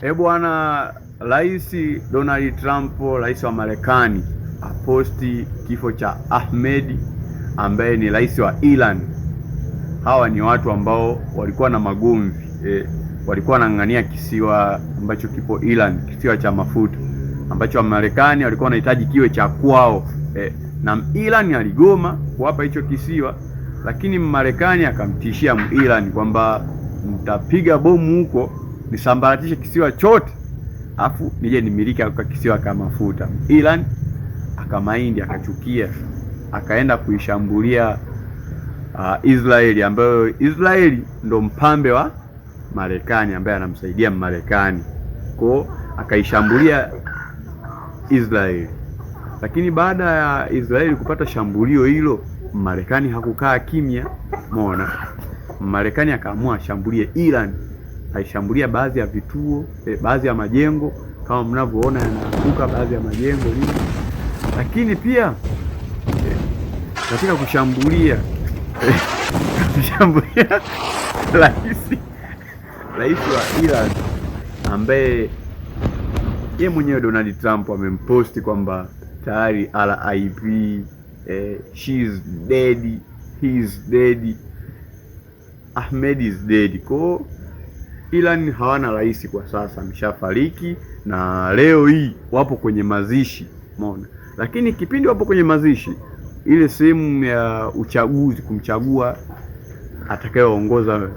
Bwana, Rais Donald Trump, rais wa Marekani, aposti kifo cha Ahmed ambaye ni rais wa Iran. Hawa ni watu ambao walikuwa na magomvi, walikuwa wanang'ania kisiwa ambacho kipo Iran, kisiwa cha mafuta ambacho Marekani walikuwa wanahitaji kiwe cha kwao, na Iran aligoma kuwapa hicho kisiwa, lakini Marekani akamtishia Iran kwamba mtapiga bomu huko nisambaratishe kisiwa chote, afu nije nimiliki kwa kisiwa kama mafuta. Iran akamaindi, akachukia, akaenda kuishambulia Israeli, ambayo Israeli ndo mpambe wa Marekani ambaye anamsaidia Marekani. Kwa akaishambulia Israeli, lakini baada ya Israeli kupata shambulio hilo, Marekani hakukaa kimya. Umeona, Marekani akaamua ashambulie Iran, aishambulia baadhi ya vituo, baadhi ya majengo kama mnavyoona yanaanguka baadhi ya majengo nini. Lakini pia katika kushambulia rais wa Iran ambaye yeye mwenyewe Donald Trump amemposti kwamba tayari RIP, she is dead, he is dead, Ahmed is dead. Kwa Iran hawana rais kwa sasa, ameshafariki, na leo hii wapo kwenye mazishi, umeona. Lakini kipindi wapo kwenye mazishi, ile sehemu ya uchaguzi kumchagua atakayeongoza